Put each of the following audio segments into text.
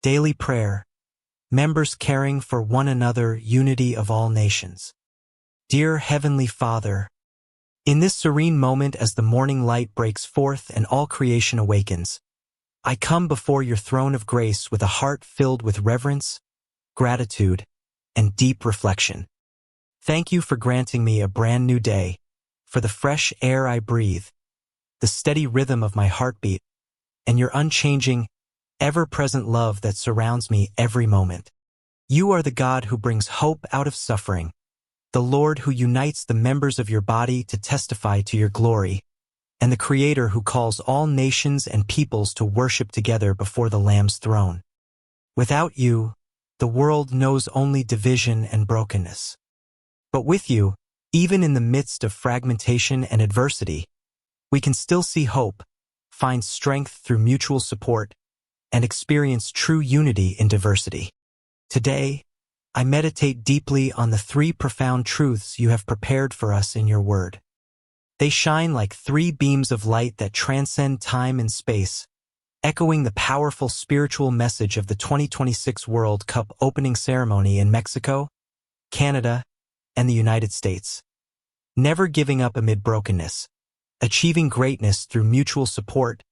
Daily prayer. Members caring for one another, unity of all nations. Dear Heavenly Father, in this serene moment as the morning light breaks forth and all creation awakens, I come before your throne of grace with a heart filled with reverence, gratitude, and deep reflection. Thank you for granting me a brand new day, for the fresh air I breathe, the steady rhythm of my heartbeat, and your unchanging, ever-present love that surrounds me every moment. You are the God who brings hope out of suffering, the Lord who unites the members of your body to testify to your glory, and the Creator who calls all nations and peoples to worship together before the Lamb's throne. Without you, the world knows only division and brokenness. But with you, even in the midst of fragmentation and adversity, we can still see hope, find strength through mutual support, and experience true unity in diversity. Today, I meditate deeply on the three profound truths you have prepared for us in your word. They shine like three beams of light that transcend time and space, echoing the powerful spiritual message of the 2026 World Cup opening ceremony in Mexico, Canada, and the United States. Never giving up amid brokenness, achieving greatness through mutual support,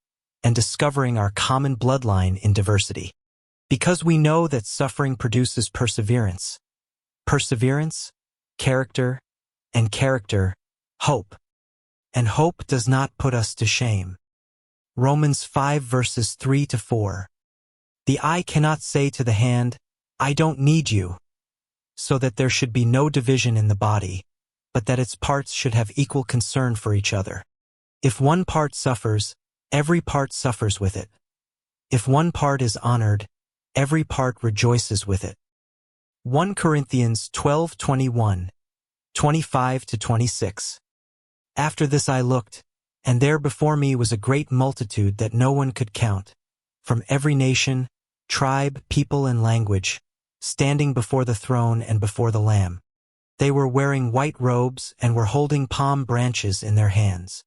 and discovering our common bloodline in diversity. Because we know that suffering produces perseverance. Perseverance, character, and character, hope. And hope does not put us to shame. Romans 5 verses 3-4. The eye cannot say to the hand, I don't need you, so that there should be no division in the body, but that its parts should have equal concern for each other. If one part suffers, every part suffers with it. If one part is honored, every part rejoices with it. 1 Corinthians 12:21, 25-26. After this I looked, and there before me was a great multitude that no one could count, from every nation, tribe, people, and language, standing before the throne and before the Lamb. They were wearing white robes and were holding palm branches in their hands.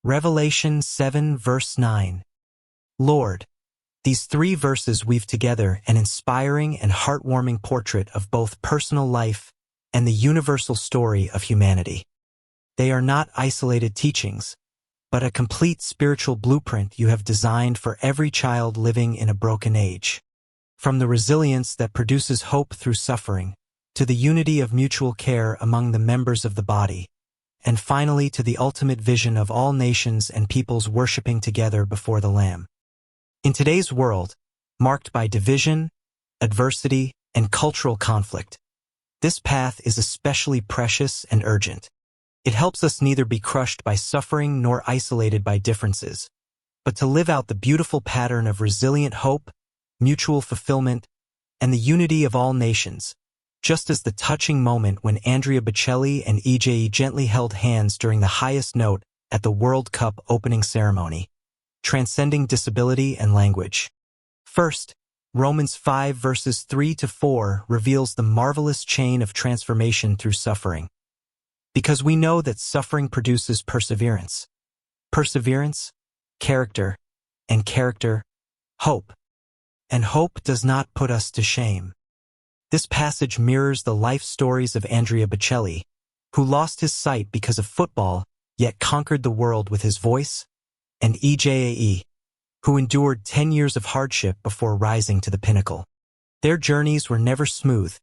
Revelation 7 verse 9. Lord, these three verses weave together an inspiring and heartwarming portrait of both personal life and the universal story of humanity. They are not isolated teachings, but a complete spiritual blueprint you have designed for every child living in a broken age. From the resilience that produces hope through suffering, to the unity of mutual care among the members of the body, and finally to the ultimate vision of all nations and peoples worshiping together before the Lamb. In today's world, marked by division, adversity, and cultural conflict, this path is especially precious and urgent. It helps us neither be crushed by suffering nor isolated by differences, but to live out the beautiful pattern of resilient hope, mutual fulfillment, and the unity of all nations, just as the touching moment when Andrea Bocelli and EJE gently held hands during the highest note at the World Cup opening ceremony, transcending disability and language. First, Romans 5 verses 3-4 reveals the marvelous chain of transformation through suffering. Because we know that suffering produces perseverance. Perseverance, character, and character, hope. And hope does not put us to shame. This passage mirrors the life stories of Andrea Bocelli, who lost his sight because of football, yet conquered the world with his voice, and EJE, who endured 10 years of hardship before rising to the pinnacle. Their journeys were never smooth,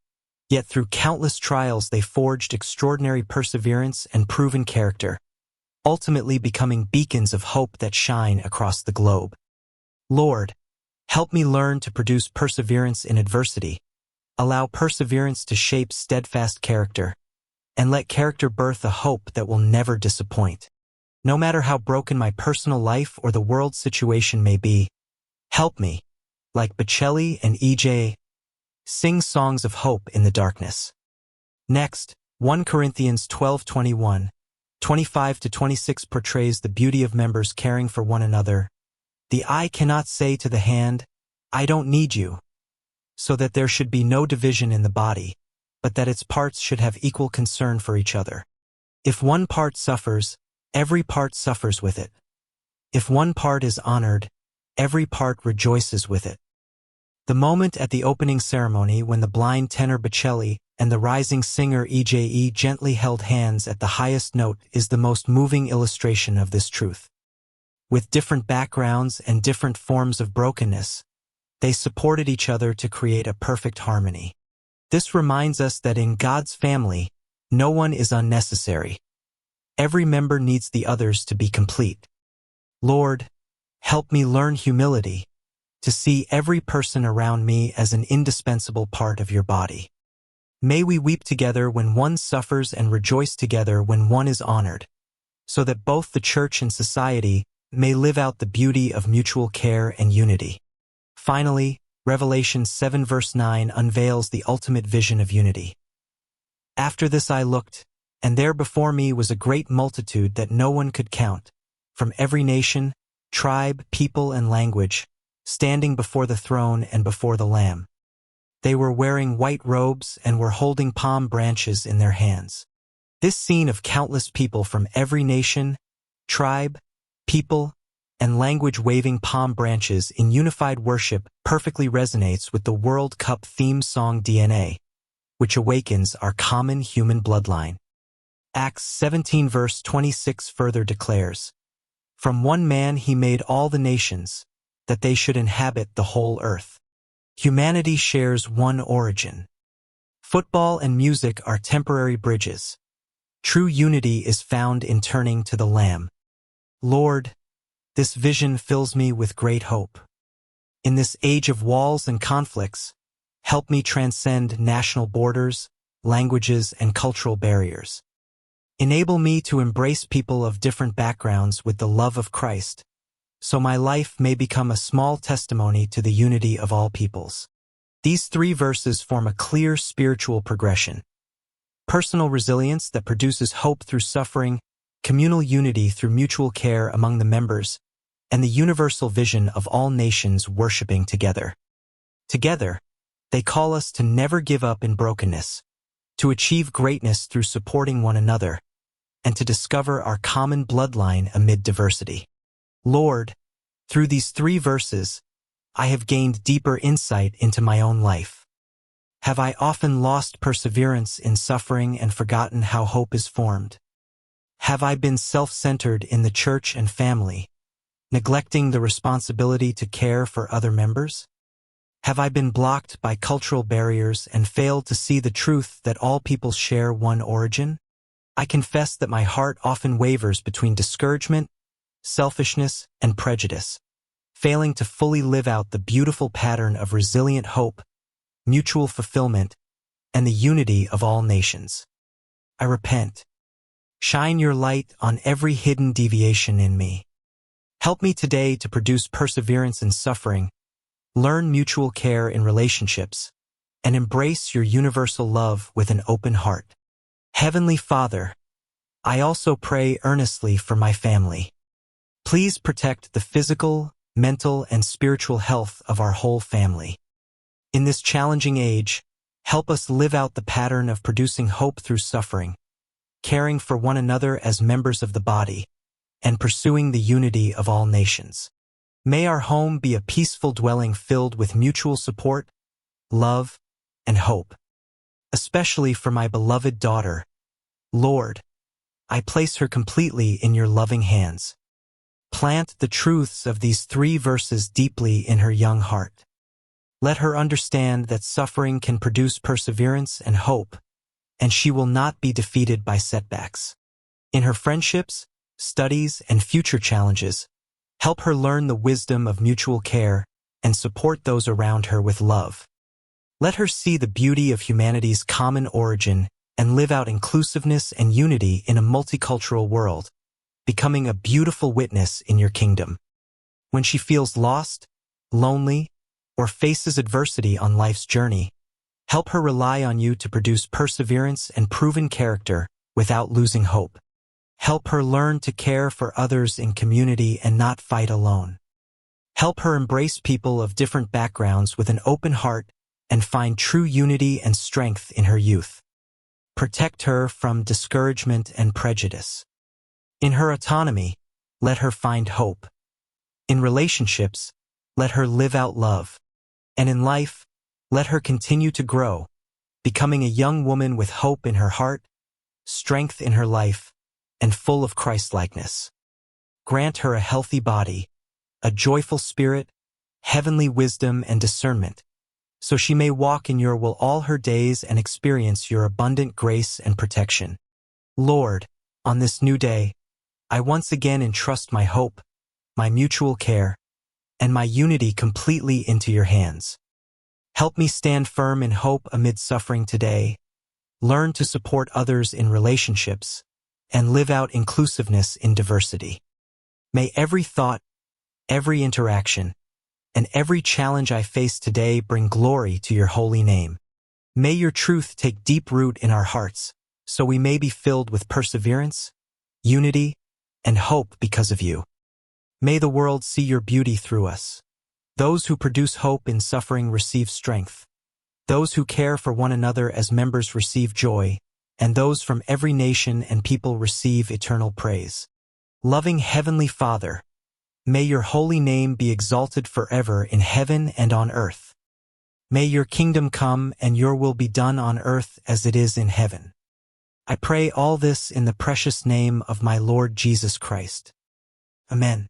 yet through countless trials they forged extraordinary perseverance and proven character, ultimately becoming beacons of hope that shine across the globe. Lord, help me learn to produce perseverance in adversity, allow perseverance to shape steadfast character, and let character birth a hope that will never disappoint. No matter how broken my personal life or the world situation may be, help me, like Bocelli and EJ, sing songs of hope in the darkness. Next, 1 Corinthians 12:21, 25-26 portrays the beauty of members caring for one another. The eye cannot say to the hand, I don't need you, so that there should be no division in the body, but that its parts should have equal concern for each other. If one part suffers, every part suffers with it. If one part is honored, every part rejoices with it. The moment at the opening ceremony when the blind tenor Bocelli and the rising singer EJE gently held hands at the highest note is the most moving illustration of this truth. With different backgrounds and different forms of brokenness, they supported each other to create a perfect harmony. This reminds us that in God's family, no one is unnecessary. Every member needs the others to be complete. Lord, help me learn humility, to see every person around me as an indispensable part of your body. May we weep together when one suffers and rejoice together when one is honored, so that both the church and society may live out the beauty of mutual care and unity. Finally, Revelation 7 verse 9 unveils the ultimate vision of unity. After this I looked, and there before me was a great multitude that no one could count, from every nation, tribe, people, and language, standing before the throne and before the Lamb. They were wearing white robes and were holding palm branches in their hands. This scene of countless people from every nation, tribe, people, and language waving palm branches in unified worship perfectly resonates with the World Cup theme song DNA, which awakens our common human bloodline. Acts 17 verse 26 further declares, "From one man he made all the nations, that they should inhabit the whole earth." Humanity shares one origin. Football and music are temporary bridges. True unity is found in turning to the Lamb. Lord, this vision fills me with great hope. In this age of walls and conflicts, help me transcend national borders, languages, and cultural barriers. Enable me to embrace people of different backgrounds with the love of Christ, so my life may become a small testimony to the unity of all peoples. These three verses form a clear spiritual progression. Personal resilience that produces hope through suffering, communal unity through mutual care among the members, and the universal vision of all nations worshiping together. Together, they call us to never give up in brokenness, to achieve greatness through supporting one another, and to discover our common bloodline amid diversity. Lord, through these three verses, I have gained deeper insight into my own life. Have I often lost perseverance in suffering and forgotten how hope is formed? Have I been self-centered in the church and family, neglecting the responsibility to care for other members? Have I been blocked by cultural barriers and failed to see the truth that all people share one origin? I confess that my heart often wavers between discouragement, selfishness, and prejudice, failing to fully live out the beautiful pattern of resilient hope, mutual fulfillment, and the unity of all nations. I repent. Shine your light on every hidden deviation in me. Help me today to produce perseverance in suffering, learn mutual care in relationships, and embrace your universal love with an open heart. Heavenly Father, I also pray earnestly for my family. Please protect the physical, mental, and spiritual health of our whole family. In this challenging age, help us live out the pattern of producing hope through suffering, caring for one another as members of the body, and pursuing the unity of all nations. May our home be a peaceful dwelling filled with mutual support, love, and hope. Especially for my beloved daughter, Lord, I place her completely in your loving hands. Plant the truths of these three verses deeply in her young heart. Let her understand that suffering can produce perseverance and hope, and she will not be defeated by setbacks. In her friendships, studies, and future challenges, help her learn the wisdom of mutual care and support those around her with love. Let her see the beauty of humanity's common origin and live out inclusiveness and unity in a multicultural world, becoming a beautiful witness in your kingdom. When she feels lost, lonely, or faces adversity on life's journey, help her rely on you to produce perseverance and proven character without losing hope. Help her learn to care for others in community and not fight alone. Help her embrace people of different backgrounds with an open heart and find true unity and strength in her youth. Protect her from discouragement and prejudice. In her autonomy, let her find hope. In relationships, let her live out love. And in life, let her continue to grow, becoming a young woman with hope in her heart, strength in her life, and full of Christ-likeness. Grant her a healthy body, a joyful spirit, heavenly wisdom and discernment, so she may walk in your will all her days and experience your abundant grace and protection. Lord, on this new day, I once again entrust my hope, my mutual care, and my unity completely into your hands. Help me stand firm in hope amid suffering today, learn to support others in relationships, and live out inclusiveness in diversity. May every thought, every interaction, and every challenge I face today bring glory to your holy name. May your truth take deep root in our hearts, so we may be filled with perseverance, unity, and hope because of you. May the world see your beauty through us. Those who produce hope in suffering receive strength. Those who care for one another as members receive joy, and those from every nation and people receive eternal praise. Loving Heavenly Father, may your holy name be exalted forever in heaven and on earth. May your kingdom come and your will be done on earth as it is in heaven. I pray all this in the precious name of my Lord Jesus Christ. Amen.